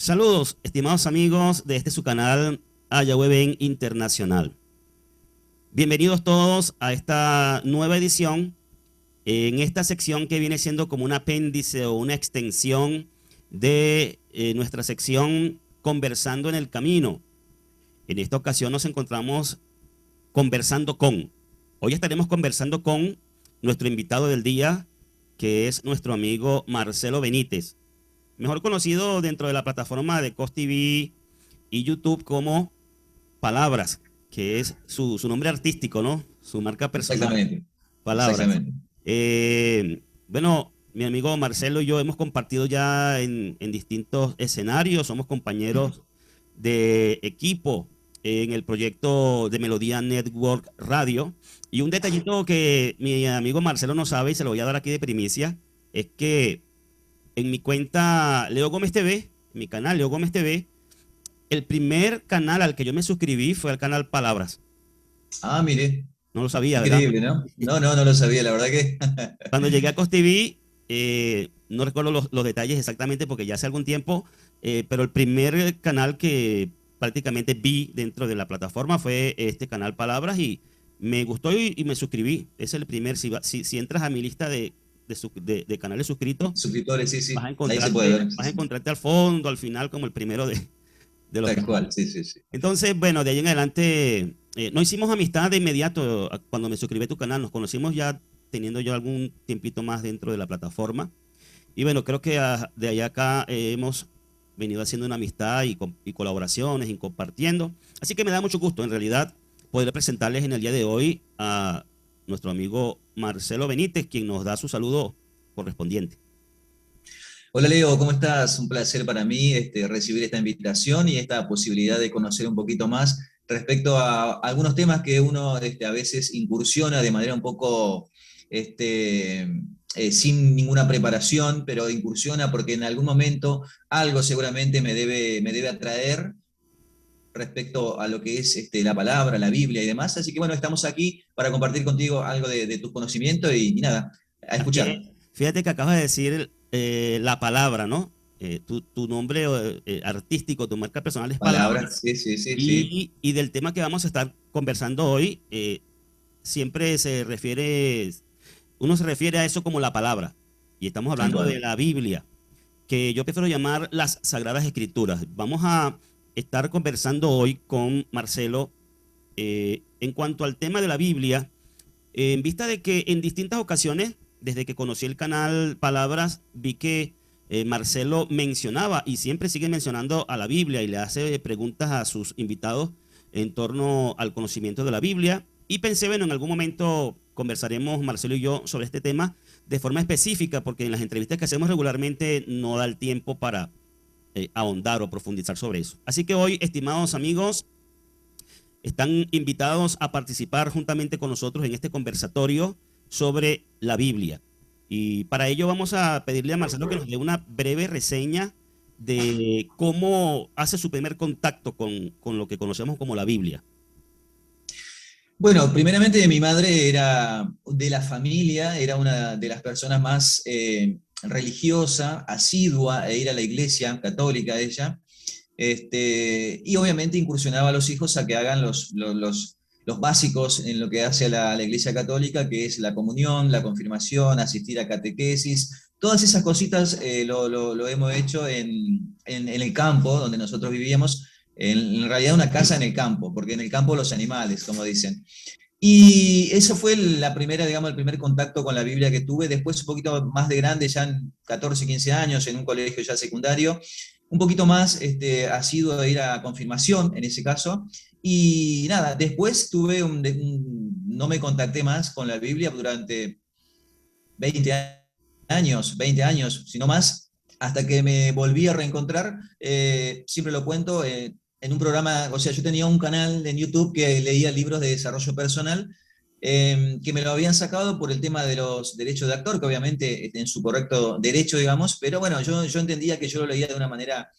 Saludos, estimados amigos de este su canal Ayahueben Internacional. Bienvenidos todos a esta nueva edición, en esta sección que viene siendo como un apéndice o una extensión de nuestra sección Conversando en el Camino. En esta ocasión nos encontramos conversando con. Hoy estaremos conversando con nuestro invitado del día, que es nuestro amigo Marcelo Benítez, mejor conocido dentro de la plataforma de COS TV y YouTube como Palabras, que es su nombre artístico, ¿no? Su marca personal, Exactamente, Palabras. exactamente. Bueno, mi amigo Marcelo y yo hemos compartido ya en distintos escenarios, somos compañeros de equipo en el proyecto de Melodía Network Radio. Y un detallito que mi amigo Marcelo no sabe y se lo voy a dar aquí de primicia, es que en mi cuenta Leo Gómez TV, en mi canal Leo Gómez TV, el primer canal al que yo me suscribí fue al canal Palabras. Ah, mire, No lo sabía, ¿verdad? increíble, ¿no? No lo sabía, la verdad que. Cuando llegué a COS TV, no recuerdo los detalles exactamente porque ya hace algún tiempo, pero el primer canal que prácticamente vi dentro de la plataforma fue este canal Palabras y me gustó y me suscribí. Es el primer, si entras a mi lista de canales suscritos, Suscriptores, sí, vas a sí. Ahí se puede encontrarte, ver. Sí, vas a sí. encontrarte al fondo, al final, como el primero de los Tal cual, canales. sí, sí, sí. Entonces, bueno, de ahí en adelante, no hicimos amistad de inmediato cuando me suscribí a tu canal. Nos conocimos ya teniendo yo algún tiempito más dentro de la plataforma. Y bueno, creo que de allá acá hemos venido haciendo una amistad y colaboraciones y compartiendo. Así que me da mucho gusto, en realidad, poder presentarles en el día de hoy a nuestro amigo Marcelo Benítez, quien nos da su saludo correspondiente. Hola Leo, ¿cómo estás? Un placer para mí recibir esta invitación y esta posibilidad de conocer un poquito más respecto a algunos temas que uno a veces incursiona de manera un poco este, sin ninguna preparación, pero incursiona porque en algún momento algo seguramente me debe atraer respecto a lo que es la palabra, la Biblia y demás. Así que bueno, estamos aquí para compartir contigo algo de tus conocimientos y nada, a Así es. escuchar. Fíjate que acabas de decir la palabra, ¿no? Tu nombre artístico, tu marca personal es Palabras, Palabras. sí, sí, sí, sí, Y del tema que vamos a estar conversando hoy, siempre uno se refiere a eso como la palabra. Y estamos tal hablando de cual. la Biblia, que yo prefiero llamar las Sagradas Escrituras. Vamos a estar conversando hoy con Marcelo en cuanto al tema de la Biblia, en vista de que en distintas ocasiones, desde que conocí el canal Palabras, vi que Marcelo mencionaba y siempre sigue mencionando a la Biblia y le hace preguntas a sus invitados en torno al conocimiento de la Biblia. Y pensé, bueno, en algún momento conversaremos Marcelo y yo sobre este tema de forma específica, porque en las entrevistas que hacemos regularmente no da el tiempo para ahondar o profundizar sobre eso. Así que hoy, estimados amigos, están invitados a participar juntamente con nosotros en este conversatorio sobre la Biblia. Y para ello vamos a pedirle a Marcelo que nos dé una breve reseña de cómo hace su primer contacto con lo que conocemos como la Biblia. Bueno, primeramente mi madre era de la familia, era una de las personas más religiosa, asidua e ir a la iglesia católica ella. Y obviamente incursionaba a los hijos a que hagan los básicos en lo que hace a la Iglesia Católica, que es la comunión, la confirmación, asistir a catequesis. Todas esas cositas lo hemos hecho en el campo donde nosotros vivíamos, en realidad una casa en el campo, porque en el campo los animales, como dicen. Y eso fue la primera, digamos, el primer contacto con la Biblia que tuve. Después, un poquito más de grande, ya en 14, 15 años, en un colegio ya secundario, un poquito más ha sido ir a confirmación en ese caso. Y nada, después no me contacté más con la Biblia durante 20 20 años, si no más, hasta que me volví a reencontrar. Siempre lo cuento, en un programa, o sea, yo tenía un canal en YouTube que leía libros de desarrollo personal, que me lo habían sacado por el tema de los derechos de actor, que obviamente en su correcto derecho, digamos, pero bueno, yo entendía que yo lo leía de una manera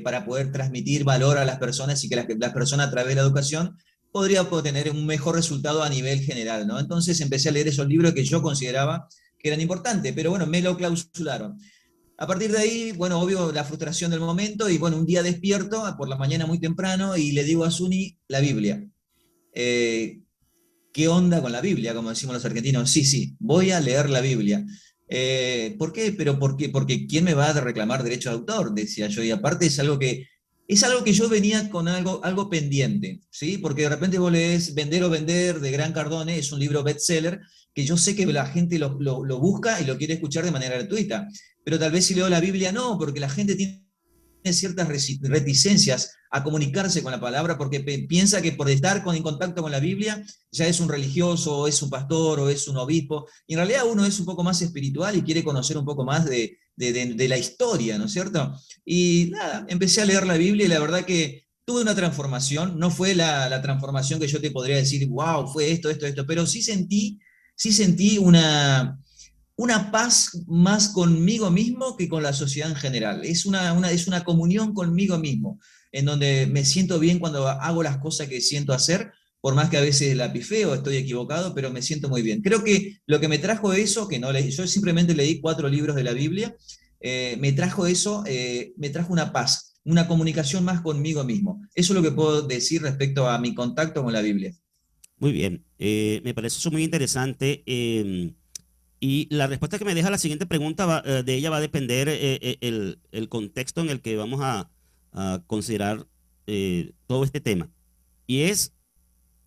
para poder transmitir valor a las personas y que las personas a través de la educación podría obtener un mejor resultado a nivel general, ¿no? Entonces empecé a leer esos libros que yo consideraba que eran importantes, pero bueno, me lo clausularon. A partir de ahí, bueno, obvio, la frustración del momento, y bueno, un día despierto por la mañana muy temprano y le digo a Suni la Biblia. Eh, ¿Qué onda con la Biblia? Como decimos los argentinos, sí, sí, voy a leer la Biblia. ¿Por qué? Pero ¿por qué? Porque ¿quién me va a reclamar derecho de autor? Decía yo, y aparte es algo que yo venía con algo pendiente, ¿sí? Porque de repente vos lees Vender o Vender de Gran Cardone, es un libro bestseller, que yo sé que la gente lo busca y lo quiere escuchar de manera gratuita, pero tal vez si leo la Biblia no, porque la gente tiene ciertas reticencias a comunicarse con la palabra porque piensa que por estar en contacto con la Biblia ya es un religioso, o es un pastor, o es un obispo, y en realidad uno es un poco más espiritual y quiere conocer un poco más de la historia, ¿no es cierto? Y nada, empecé a leer la Biblia y la verdad que tuve una transformación, no fue la transformación que yo te podría decir, wow, fue esto, pero sí sentí una paz más conmigo mismo que con la sociedad en general. Es una comunión conmigo mismo, en donde me siento bien cuando hago las cosas que siento hacer, por más que a veces la pifeo, estoy equivocado, pero me siento muy bien. Creo que lo que me trajo eso, que no leí, yo simplemente leí 4 libros de la Biblia, me trajo eso, me trajo una paz, una comunicación más conmigo mismo. Eso es lo que puedo decir respecto a mi contacto con la Biblia. Muy bien, me parece eso muy interesante. Y la respuesta que me deja la siguiente pregunta de ella va a depender el contexto en el que vamos a considerar todo este tema. Y es,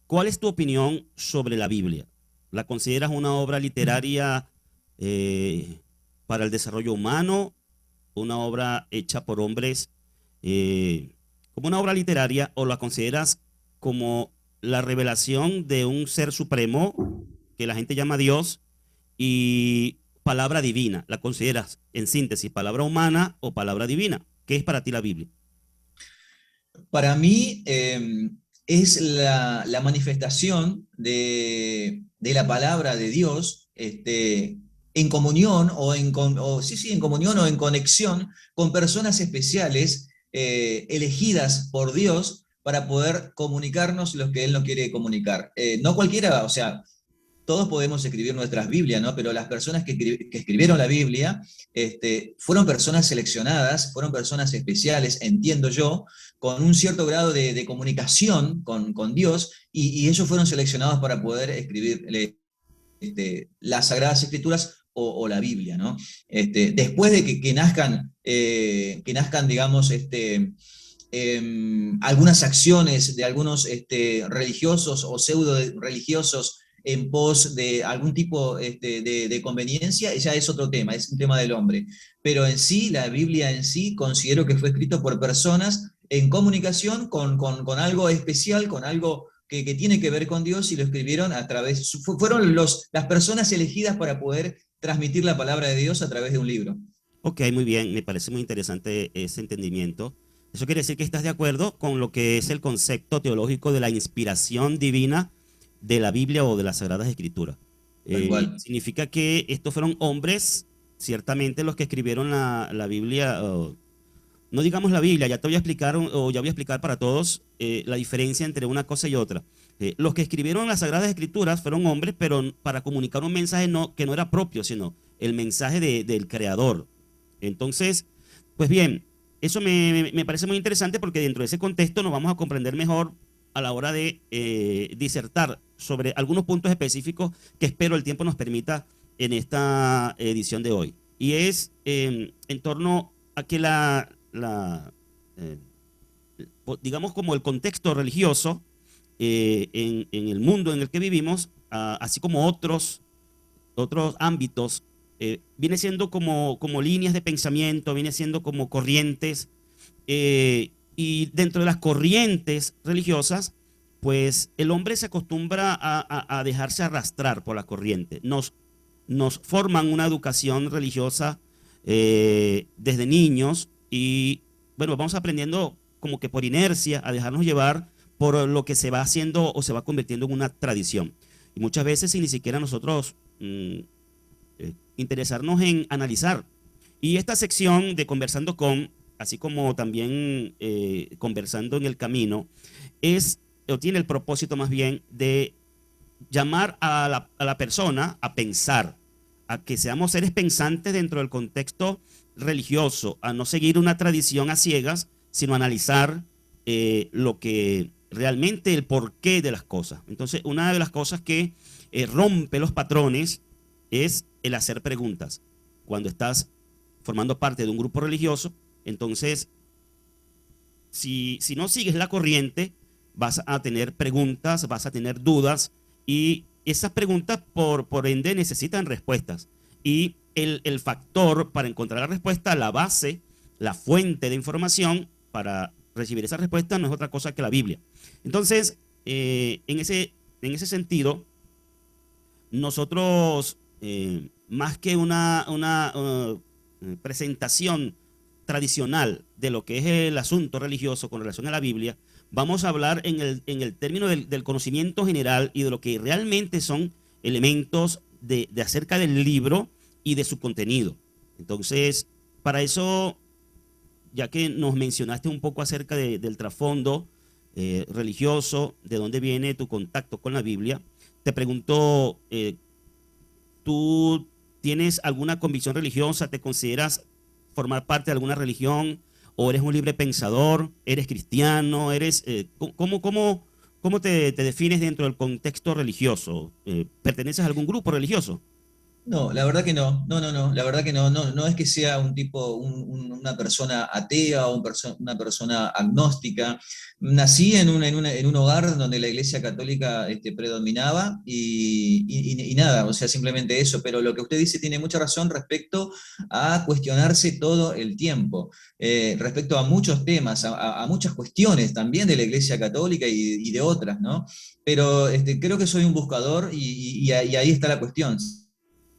¿cuál es tu opinión sobre la Biblia? ¿La consideras una obra literaria para el desarrollo humano, una obra hecha por hombres como una obra literaria, o la consideras como la revelación de un ser supremo que la gente llama Dios y palabra divina? ¿La consideras en síntesis palabra humana o palabra divina? ¿Qué es para ti la Biblia? Para mí es la manifestación de la palabra de Dios en comunión sí, sí, en comunión o en conexión con personas especiales elegidas por Dios para poder comunicarnos lo que Él nos quiere comunicar. No cualquiera, o sea, todos podemos escribir nuestras Biblias, ¿no? Pero las personas que escribieron la Biblia fueron personas seleccionadas, fueron personas especiales, entiendo yo, con un cierto grado de comunicación con Dios, y ellos fueron seleccionados para poder escribir las Sagradas Escrituras o la Biblia, ¿no? Después de que nazcan digamos, algunas acciones de algunos religiosos o pseudo religiosos en pos de algún tipo de conveniencia, ya es otro tema, es un tema del hombre. Pero en sí, la Biblia en sí, considero que fue escrito por personas en comunicación con algo especial, con algo que tiene que ver con Dios, y lo escribieron a través, fueron las personas elegidas para poder transmitir la palabra de Dios a través de un libro. Ok, muy bien, me parece muy interesante ese entendimiento. Eso quiere decir que estás de acuerdo con lo que es el concepto teológico de la inspiración divina de la Biblia o de las Sagradas Escrituras. Tal cual. Significa que estos fueron hombres, ciertamente los que escribieron la Biblia, no digamos la Biblia, ya te voy a explicar, o ya voy a explicar para todos la diferencia entre una cosa y otra. Los que escribieron las Sagradas Escrituras fueron hombres, pero para comunicar un mensaje que no era propio, sino el mensaje del Creador. Entonces, pues bien, eso me parece muy interesante porque dentro de ese contexto nos vamos a comprender mejor a la hora de disertar sobre algunos puntos específicos que espero el tiempo nos permita en esta edición de hoy. Y es en torno a que eh, digamos como el contexto religioso en el mundo en el que vivimos, así como otros ámbitos, viene siendo como líneas de pensamiento, viene siendo como corrientes, y dentro de las corrientes religiosas, pues el hombre se acostumbra a dejarse arrastrar por la corriente. Nos forman una educación religiosa desde niños y bueno, vamos aprendiendo como que por inercia a dejarnos llevar por lo que se va haciendo o se va convirtiendo en una tradición. Y muchas veces sin ni siquiera nosotros interesarnos en analizar. Y esta sección de Conversando con, así como también Conversando en el Camino, o tiene el propósito más bien de llamar a la persona a pensar, a que seamos seres pensantes dentro del contexto religioso, a no seguir una tradición a ciegas, sino analizar lo que realmente el porqué de las cosas. Entonces, una de las cosas que rompe los patrones es el hacer preguntas. Cuando estás formando parte de un grupo religioso, entonces, si no sigues la corriente, vas a tener preguntas, vas a tener dudas, y esas preguntas, por ende, necesitan respuestas. Y el factor para encontrar la respuesta, la base, la fuente de información para recibir esa respuesta no es otra cosa que la Biblia. Entonces, en ese sentido, nosotros, más que una presentación tradicional de lo que es el asunto religioso con relación a la Biblia, vamos a hablar en el término del conocimiento general y de lo que realmente son elementos de acerca del libro y de su contenido. Entonces, para eso, ya que nos mencionaste un poco acerca del trasfondo religioso, de dónde viene tu contacto con la Biblia, te pregunto, ¿tú tienes alguna convicción religiosa? ¿Te consideras formar parte de alguna religión? ¿O eres un libre pensador? ¿Eres cristiano? ¿Cómo te defines dentro del contexto religioso? ¿Perteneces a algún grupo religioso? No, la verdad que no, no, no, no, la verdad que no, no, no es que sea un tipo, una persona atea o una persona agnóstica. Nací en un hogar donde la Iglesia Católica predominaba y nada, o sea, simplemente eso, pero lo que usted dice tiene mucha razón respecto a cuestionarse todo el tiempo, respecto a muchos temas, a muchas cuestiones también de la Iglesia Católica y de otras, ¿no? Pero creo que soy un buscador y ahí está la cuestión.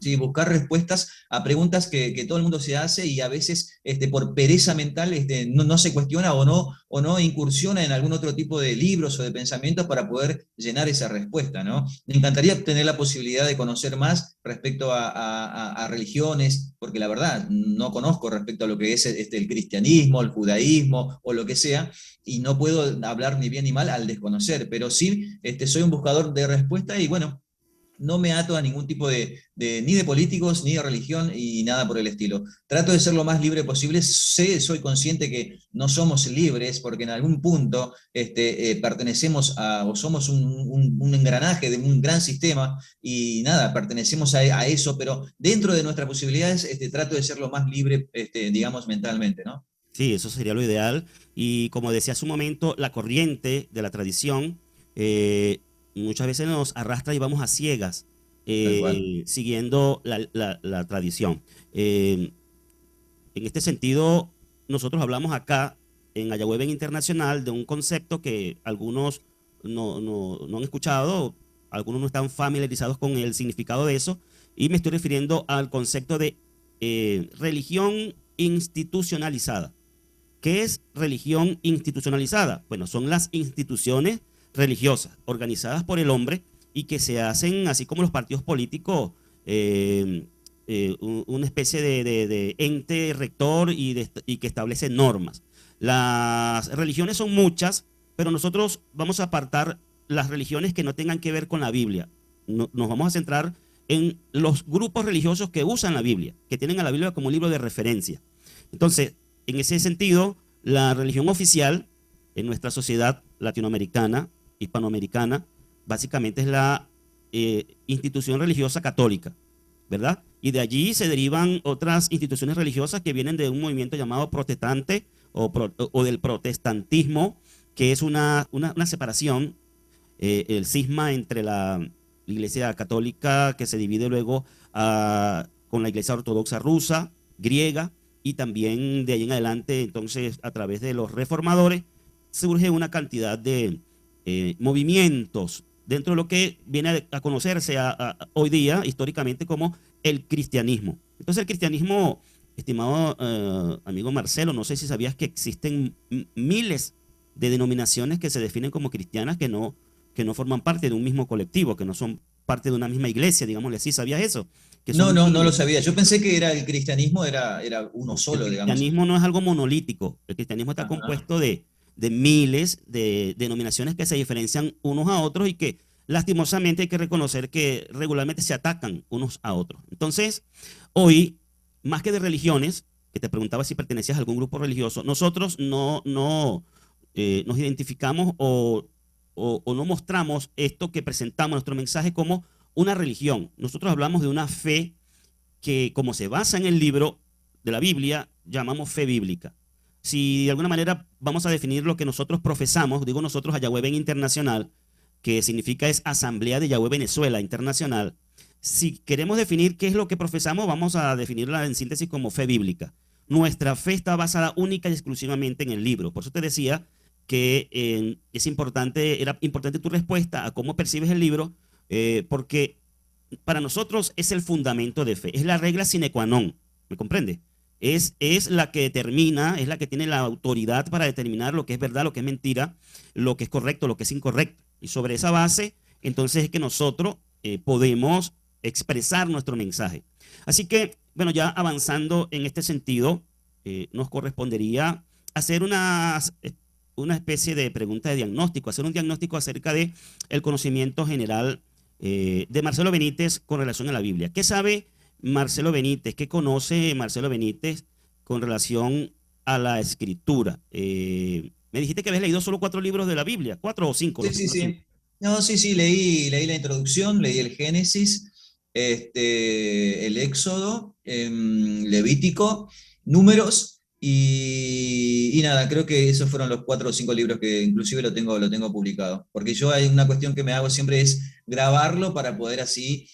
Sí, buscar respuestas a preguntas que todo el mundo se hace y a veces por pereza mental no se cuestiona o no incursiona en algún otro tipo de libros o de pensamientos para poder llenar esa respuesta, ¿no? Me encantaría tener la posibilidad de conocer más respecto a religiones, porque la verdad no conozco respecto a lo que es el cristianismo, el judaísmo o lo que sea, y no puedo hablar ni bien ni mal al desconocer, pero sí soy un buscador de respuesta y bueno, no me ato a ningún tipo ni de políticos, ni de religión y nada por el estilo. Trato de ser lo más libre posible. Soy consciente que no somos libres porque en algún punto pertenecemos o somos un engranaje de un gran sistema y nada, pertenecemos a eso, pero dentro de nuestras posibilidades trato de ser lo más libre, digamos, mentalmente, ¿no? Sí, eso sería lo ideal. Y como decía hace un momento, la corriente de la tradición muchas veces nos arrastra y vamos a ciegas Tal cual. siguiendo la tradición. En este sentido, nosotros hablamos acá en Ayahuasca Internacional de un concepto que algunos no han escuchado, algunos no están familiarizados con el significado de eso, y me estoy refiriendo al concepto de religión institucionalizada. ¿Qué es religión institucionalizada? Bueno, son las instituciones religiosas organizadas por el hombre y que se hacen, así como los partidos políticos, una especie de ente rector y que establece normas. Las religiones son muchas, pero nosotros vamos a apartar las religiones que no tengan que ver con la Biblia. Nos vamos a centrar en los grupos religiosos que usan la Biblia, que tienen a la Biblia como libro de referencia. Entonces, en ese sentido, la religión oficial en nuestra sociedad latinoamericana, hispanoamericana, básicamente es la institución religiosa católica, ¿verdad? Y de allí se derivan otras instituciones religiosas que vienen de un movimiento llamado protestante o del protestantismo, que es una separación, el cisma entre la Iglesia católica, que se divide luego con la Iglesia ortodoxa rusa, griega, y también de ahí en adelante, entonces, a través de los reformadores, surge una cantidad de movimientos dentro de lo que viene a conocerse hoy día históricamente como el cristianismo. Entonces el cristianismo, estimado amigo Marcelo, no sé si sabías que existen miles de denominaciones que se definen como cristianas que no forman parte de un mismo colectivo, que no son parte de una misma iglesia, digámosle así. ¿Sabías eso? Que No, son no, no lo miles. sabía. Yo pensé que el cristianismo era uno El solo, digamos. cristianismo no es algo monolítico. El cristianismo está Ajá. compuesto de miles de denominaciones que se diferencian unos a otros y que lastimosamente hay que reconocer que regularmente se atacan unos a otros. Entonces, hoy, más que de religiones, que te preguntaba si pertenecías a algún grupo religioso, nosotros no nos identificamos o no mostramos esto que presentamos, nuestro mensaje, como una religión. Nosotros hablamos de una fe que, como se basa en el libro de la Biblia, llamamos fe bíblica. Si de alguna manera vamos a definir lo que nosotros profesamos, digo nosotros a Yahweh Ben Internacional, que significa es Asamblea de Yahweh Venezuela Internacional, si queremos definir qué es lo que profesamos, vamos a definirla en síntesis como fe bíblica. Nuestra fe está basada única y exclusivamente en el libro. Por eso te decía que era importante tu respuesta a cómo percibes el libro, porque para nosotros es el fundamento de fe, es la regla sine qua non, ¿me comprende? Es la que determina, es la que tiene la autoridad para determinar lo que es verdad, lo que es mentira, lo que es correcto, lo que es incorrecto. Y sobre esa base, entonces es que nosotros podemos expresar nuestro mensaje. Así que, bueno, ya avanzando en este sentido, nos correspondería hacer una especie de pregunta de diagnóstico, hacer un diagnóstico acerca de el conocimiento general de Marcelo Benítez con relación a la Biblia. ¿Qué sabe Marcelo Benítez? ¿Qué conoce Marcelo Benítez con relación a la escritura? Me dijiste que habías leído solo 4 libros de la Biblia, 4 o 5. Sí, sí, sí. No, sí, sí, leí la introducción, leí el Génesis, el Éxodo, Levítico, Números y nada, creo que esos fueron los 4 o 5 libros que inclusive lo tengo publicado. Porque yo hay una cuestión que me hago siempre es grabarlo para poder así,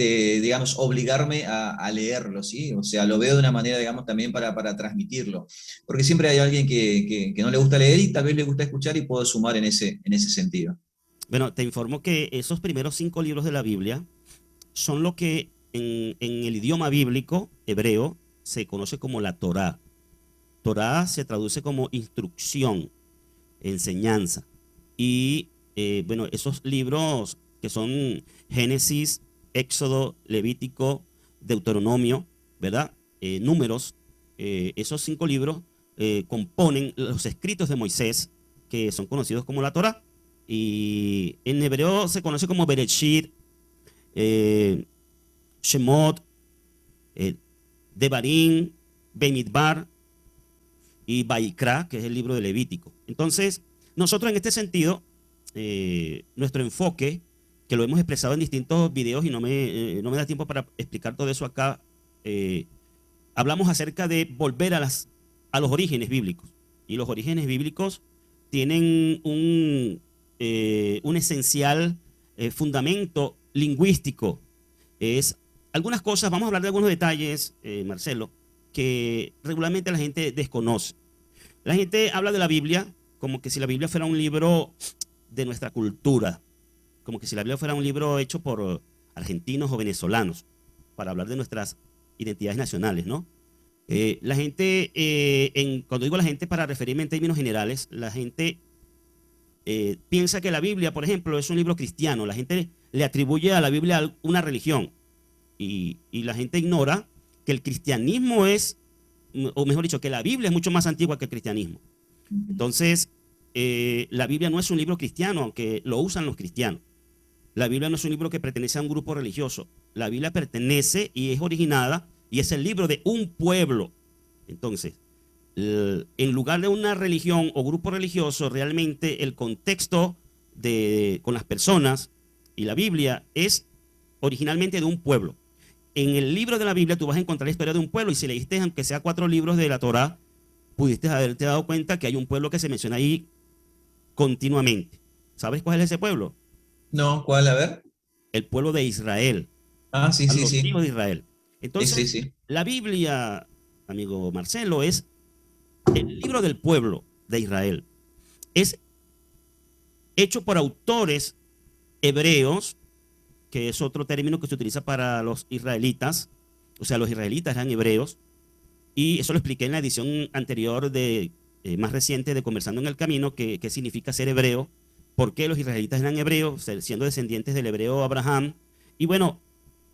digamos, obligarme a leerlo, ¿sí? O sea, lo veo de una manera, digamos, también para transmitirlo. Porque siempre hay alguien que no le gusta leer y tal vez le gusta escuchar y puedo sumar en ese sentido. Bueno, te informo que esos primeros 5 libros de la Biblia son lo que en el idioma bíblico hebreo se conoce como la Torá. Torá se traduce como instrucción, enseñanza. Y bueno, esos libros que son Génesis, Éxodo, Levítico, Deuteronomio, ¿verdad? Números, esos 5 libros componen los escritos de Moisés, que son conocidos como la Torá. Y en hebreo se conoce como Bereshit, Shemot, Devarim, Bemidbar y Baikra, que es el libro de Levítico. Entonces, nosotros en este sentido, nuestro enfoque, que lo hemos expresado en distintos videos y no me da tiempo para explicar todo eso acá, hablamos acerca de volver a los orígenes bíblicos. Y los orígenes bíblicos tienen un esencial fundamento lingüístico. Algunas cosas, vamos a hablar de algunos detalles, Marcelo, que regularmente la gente desconoce. La gente habla de la Biblia como que si la Biblia fuera un libro de nuestra cultura, como que si la Biblia fuera un libro hecho por argentinos o venezolanos, para hablar de nuestras identidades nacionales, ¿no? La gente, cuando digo la gente, para referirme en términos generales, la gente piensa que la Biblia, por ejemplo, es un libro cristiano. La gente le atribuye a la Biblia una religión y la gente ignora que el cristianismo o mejor dicho, que la Biblia es mucho más antigua que el cristianismo. Entonces, la Biblia no es un libro cristiano, aunque lo usan los cristianos. La Biblia no es un libro que pertenece a un grupo religioso. La Biblia pertenece y es originada y es el libro de un pueblo. Entonces, en lugar de una religión o grupo religioso, realmente el contexto con las personas y la Biblia es originalmente de un pueblo. En el libro de la Biblia tú vas a encontrar la historia de un pueblo y si leíste aunque sea 4 libros de la Torá, pudiste haberte dado cuenta que hay un pueblo que se menciona ahí continuamente. ¿Sabes cuál es ese pueblo? No, ¿cuál? A ver. El pueblo de Israel, Ah, sí, a sí, los sí. hijos de Israel. Sí, sí, Entonces, sí. la Biblia, amigo Marcelo, es el libro del pueblo de Israel. Es hecho por autores hebreos, que es otro término que se utiliza para los israelitas. O sea, los israelitas eran hebreos. Y eso lo expliqué en la edición anterior más reciente de Conversando en el Camino, qué significa ser hebreo, por qué los israelitas eran hebreos, siendo descendientes del hebreo Abraham. Y bueno,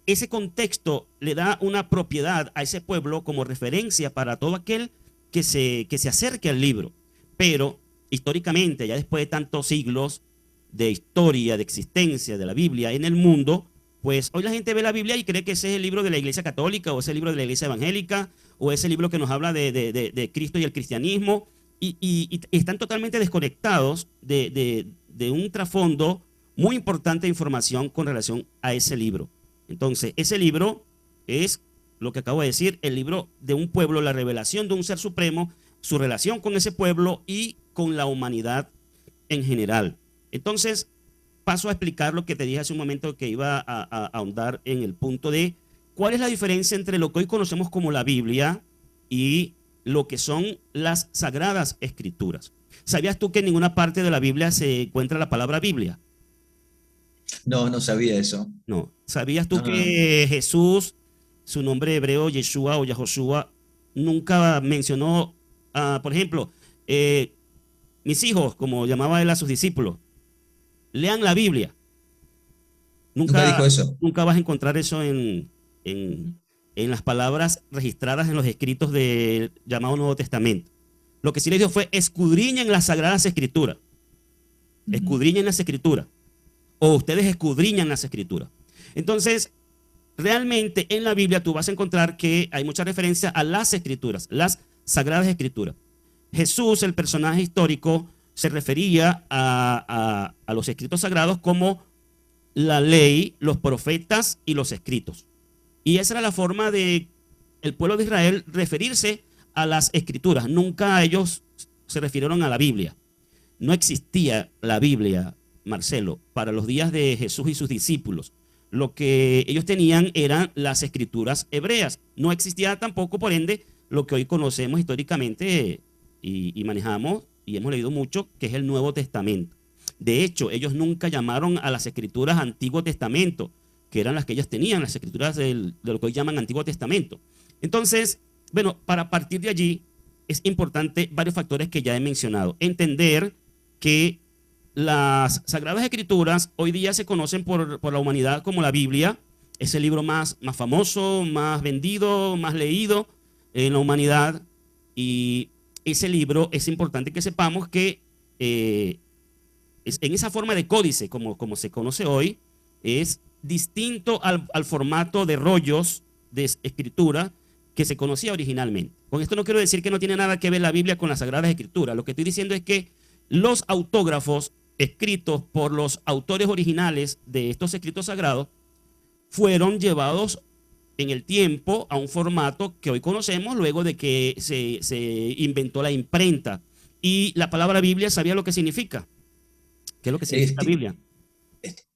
ese contexto le da una propiedad a ese pueblo como referencia para todo aquel que se acerque al libro. Pero históricamente, ya después de tantos siglos, de historia, de existencia de la Biblia en el mundo, pues hoy la gente ve la Biblia y cree que ese es el libro de la Iglesia Católica o ese es el libro de la Iglesia Evangélica o ese libro que nos habla de Cristo y el cristianismo y están totalmente desconectados de un trasfondo muy importante de información con relación a ese libro. Entonces, ese libro es lo que acabo de decir, el libro de un pueblo, la revelación de un ser supremo, su relación con ese pueblo y con la humanidad en general. Entonces, paso a explicar lo que te dije hace un momento, que iba a ahondar en el punto de cuál es la diferencia entre lo que hoy conocemos como la Biblia y lo que son las Sagradas Escrituras. ¿Sabías tú que en ninguna parte de la Biblia se encuentra la palabra Biblia? No, no sabía eso. No. ¿Sabías tú No, no, no. que Jesús, su nombre hebreo, Yeshua o Yahoshua, nunca mencionó, por ejemplo, mis hijos, como llamaba él a sus discípulos, lean la Biblia? Nunca Nunca, dijo eso. nunca vas a encontrar eso en las palabras registradas en los escritos del llamado Nuevo Testamento. Lo que sí le dijo fue, escudriñen las Sagradas Escrituras. Escudriñen las Escrituras. O ustedes escudriñan las Escrituras. Entonces, realmente en la Biblia tú vas a encontrar que hay mucha referencia a las Escrituras, las Sagradas Escrituras. Jesús, el personaje histórico, se refería a los escritos sagrados como la ley, los profetas y los escritos. Y esa era la forma de el pueblo de Israel referirse a las escrituras. Nunca ellos se refirieron a la Biblia. No existía la Biblia, Marcelo, para los días de Jesús y sus discípulos. Lo que ellos tenían eran las escrituras hebreas. No existía tampoco, por ende, lo que hoy conocemos históricamente y manejamos y hemos leído mucho, que es el Nuevo Testamento. De hecho, ellos nunca llamaron a las escrituras Antiguo Testamento, que eran las que ellos tenían, las escrituras de lo que hoy llaman Antiguo Testamento. Entonces, bueno, para partir de allí es importante varios factores que ya he mencionado. Entender que las Sagradas Escrituras hoy día se conocen por la humanidad como la Biblia, es el libro más famoso, más vendido, más leído en la humanidad, y ese libro es importante que sepamos que en esa forma de códice, como se conoce hoy, es distinto al formato de rollos de escritura que se conocía originalmente. Con esto no quiero decir que no tiene nada que ver la Biblia con las Sagradas Escrituras. Lo que estoy diciendo es que los autógrafos escritos por los autores originales de estos escritos sagrados fueron llevados en el tiempo a un formato que hoy conocemos luego de que se inventó la imprenta. Y la palabra Biblia, ¿sabía lo que significa? ¿Qué es lo que significa Esti- Biblia?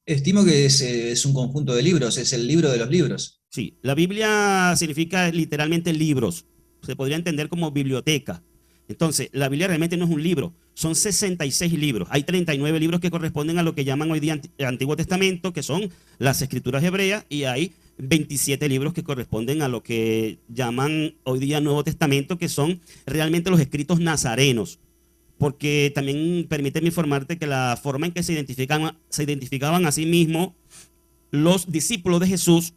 Estimo que es un conjunto de libros, es el libro de los libros. Sí, la Biblia significa literalmente libros. Se podría entender como biblioteca. Entonces, la Biblia realmente no es un libro, son 66 libros. Hay 39 libros que corresponden a lo que llaman hoy día Antiguo Testamento, que son las escrituras hebreas, y hay 27 libros que corresponden a lo que llaman hoy día Nuevo Testamento, que son realmente los escritos nazarenos. Porque también permíteme informarte que la forma en que se identificaban a sí mismos los discípulos de Jesús,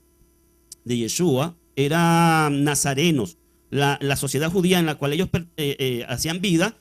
de Yeshua, eran nazarenos. La sociedad judía en la cual ellos hacían vida,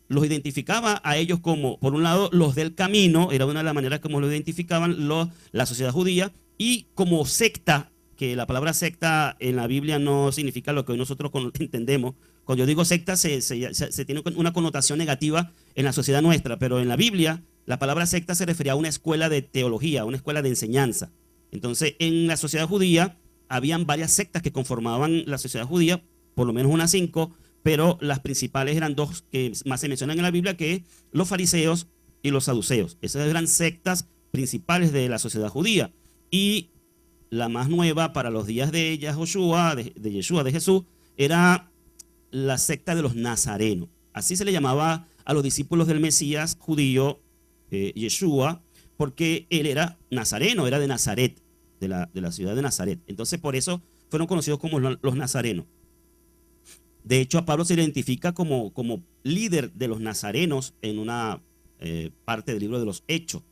los identificaba a ellos como, por un lado, los del camino, era una de las maneras como lo identificaban la sociedad judía, y como secta, que la palabra secta en la Biblia no significa lo que hoy nosotros entendemos. Cuando yo digo secta, se tiene una connotación negativa en la sociedad nuestra, pero en la Biblia, la palabra secta se refería a una escuela de teología, a una escuela de enseñanza. Entonces, en la sociedad judía, habían varias sectas que conformaban la sociedad judía, por lo menos unas 5, pero las principales eran 2 que más se mencionan en la Biblia, que es los fariseos y los saduceos. Esas eran sectas principales de la sociedad judía. Y la más nueva para los días de Yahoshua, de Yeshua, de Jesús, era la secta de los nazarenos. Así se le llamaba a los discípulos del Mesías judío, Yeshua, porque él era nazareno, era de Nazaret, de la ciudad de Nazaret. Entonces, por eso fueron conocidos como los nazarenos. De hecho, a Pablo se le identifica como líder de los nazarenos en una parte del libro de los Hechos.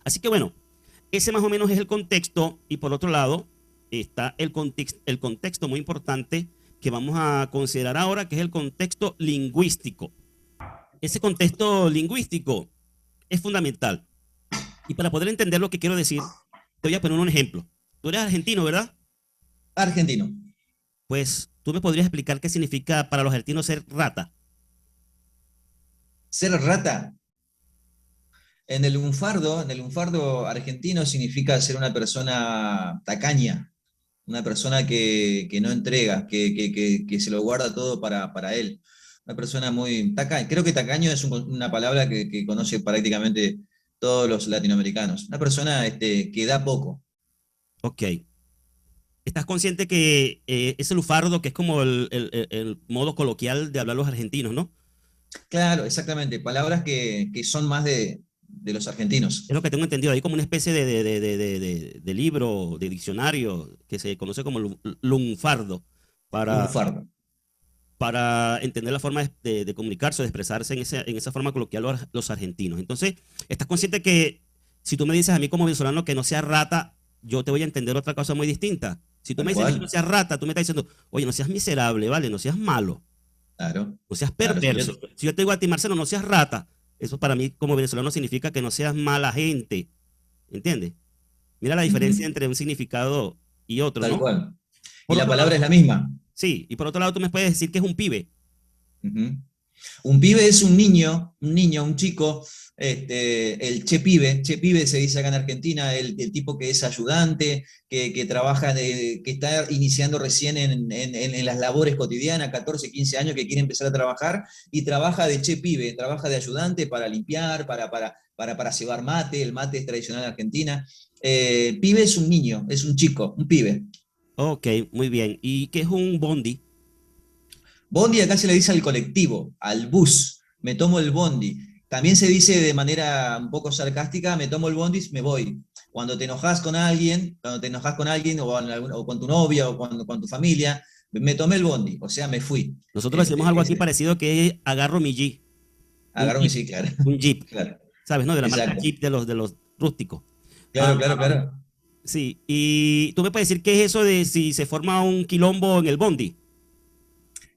Así que bueno, ese más o menos es el contexto, y por otro lado está el contexto muy importante que vamos a considerar ahora, que es el contexto lingüístico. Ese contexto lingüístico es fundamental. Y para poder entender lo que quiero decir, te voy a poner un ejemplo. Tú eres argentino, ¿verdad? Argentino. Pues tú me podrías explicar qué significa para los argentinos ser rata. Ser rata. En el lunfardo argentino significa ser una persona tacaña, una persona que no entrega, que se lo guarda todo para él. Una persona muy tacaña. Creo que tacaño es una palabra que conoce prácticamente todos los latinoamericanos. Una persona que da poco. Ok. ¿Estás consciente que ese lufardo, que es como el modo coloquial de hablar los argentinos, ¿no? Claro, exactamente. Palabras que son más de los Es argentinos. lo que tengo entendido. Hay como una especie de libro, de diccionario, que se conoce como lunfardo, para, Lunfardo. para entender la forma de comunicarse o de expresarse en esa forma coloquial los argentinos. Entonces, ¿estás consciente que si tú me dices a mí como venezolano que no sea rata, yo te voy a entender otra cosa muy distinta? Si tú Tal me dices a mí que no cual. seas rata, tú me estás diciendo, oye, no seas miserable, ¿vale? No seas malo, Claro. no seas Claro. Si yo, perverso. Si yo te digo a ti, Marcelo, no seas rata, eso para mí como venezolano significa que no seas mala gente, ¿entiendes? Mira la diferencia Ujú. entre un significado y otro, Tal ¿no? cual. Y Por la otro lado, palabra es la misma. sí, y por otro lado tú me puedes decir que es un pibe. Ujú. Un pibe es un niño, un chico, el che pibe se dice acá en Argentina, el tipo que es ayudante, que trabaja, que está iniciando recién en las labores cotidianas, 14, 15 años, que quiere empezar a trabajar, y trabaja de che pibe, trabaja de ayudante para limpiar, para cebar mate, el mate es tradicional en Argentina. Pibe es un niño, es un chico, un pibe. Ok, muy bien. ¿Y qué es un bondi? Bondi acá se le dice al colectivo, al bus, me tomo el bondi. También se dice de manera un poco sarcástica, me tomo el bondi, me voy. Cuando te enojas con alguien o con tu novia o con tu familia, me tomé el bondi, o sea, me fui. Nosotros decimos algo aquí parecido que es agarro mi Jeep, un Agarró mi Jeep, sí, claro. un Jeep, Claro, ¿sabes? ¿No? De la marca exacto. Jeep de los rústicos. Ah, Claro, claro, claro. sí, y tú me puedes decir qué es eso de si se forma un quilombo en el bondi.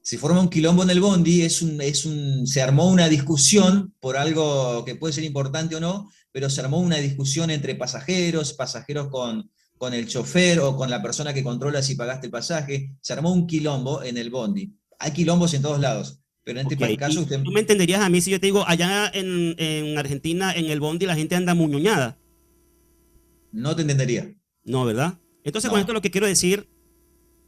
Se forma un quilombo en el bondi, se armó una discusión por algo que puede ser importante o no, pero se armó una discusión entre pasajeros con el chofer o con la persona que controla si pagaste el pasaje. Se armó un quilombo en el bondi. Hay quilombos en todos lados, pero en este Ok, caso y usted tú me entenderías a mí si yo te digo, allá en Argentina, en el bondi, la gente anda muñoñada. no te entendería. No, ¿verdad? Entonces, con esto No. lo que quiero decir,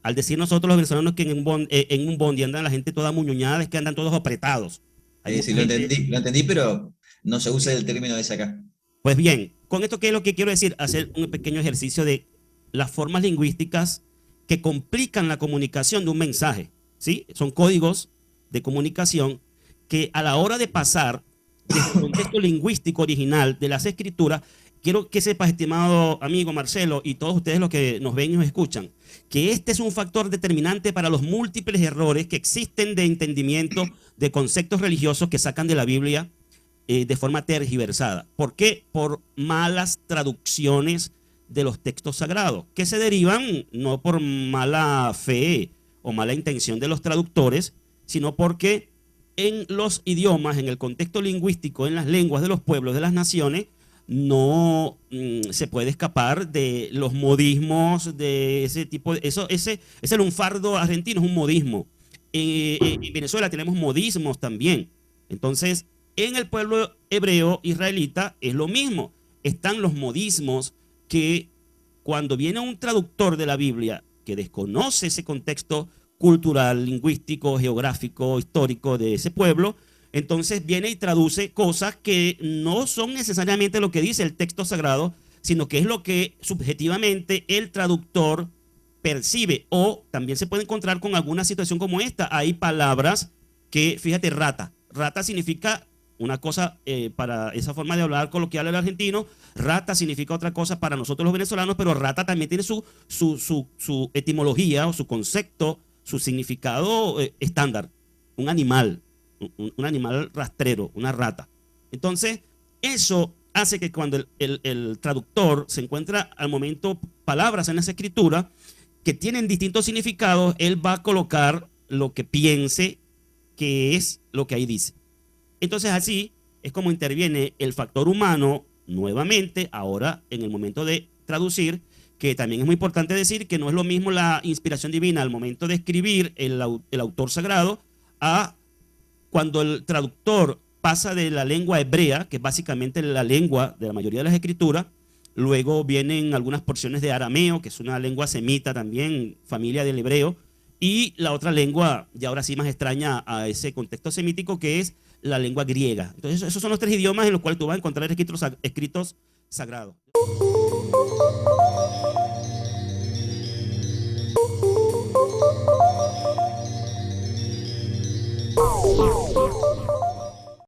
al decir nosotros los venezolanos que en un bondi andan la gente toda muñoñada, es que andan todos apretados. Hay Sí, mucha gente. lo entendí, pero no se usa el término de ese acá. Pues bien, con esto, ¿qué es lo que quiero decir? Hacer un pequeño ejercicio de las formas lingüísticas que complican la comunicación de un mensaje. ¿Sí? Son códigos de comunicación que a la hora de pasar desde el contexto lingüístico original de las escrituras, quiero que sepas, estimado amigo Marcelo, y todos ustedes los que nos ven y nos escuchan, que este es un factor determinante para los múltiples errores que existen de entendimiento de conceptos religiosos que sacan de la Biblia de forma tergiversada. ¿Por qué? Por malas traducciones de los textos sagrados, que se derivan no por mala fe o mala intención de los traductores, sino porque en los idiomas, en el contexto lingüístico, en las lenguas de los pueblos, de las naciones, no se puede escapar de los modismos de ese tipo. Ese lunfardo argentino es un modismo. En Venezuela tenemos modismos también. Entonces, en el pueblo hebreo israelita es lo mismo. Están los modismos que cuando viene un traductor de la Biblia que desconoce ese contexto cultural, lingüístico, geográfico, histórico de ese pueblo, entonces viene y traduce cosas que no son necesariamente lo que dice el texto sagrado, sino que es lo que subjetivamente el traductor percibe. O también se puede encontrar con alguna situación como esta. Hay palabras que, fíjate, rata. Rata significa una cosa para esa forma de hablar coloquial del argentino, rata significa otra cosa para nosotros los venezolanos, pero rata también tiene su etimología o su concepto, su significado estándar, un animal, un animal rastrero, una rata. Entonces, eso hace que cuando el traductor se encuentra al momento palabras en esa escritura que tienen distintos significados, él va a colocar lo que piense que es lo que ahí dice. Entonces así es como interviene el factor humano nuevamente, ahora en el momento de traducir, que también es muy importante decir que no es lo mismo la inspiración divina al momento de escribir el autor sagrado a cuando el traductor pasa de la lengua hebrea, que es básicamente la lengua de la mayoría de las escrituras, luego vienen algunas porciones de arameo, que es una lengua semita también, familia del hebreo, y la otra lengua, ya ahora sí más extraña a ese contexto semítico, que es la lengua griega. Entonces esos son los tres idiomas en los cuales tú vas a encontrar escritos sagrados.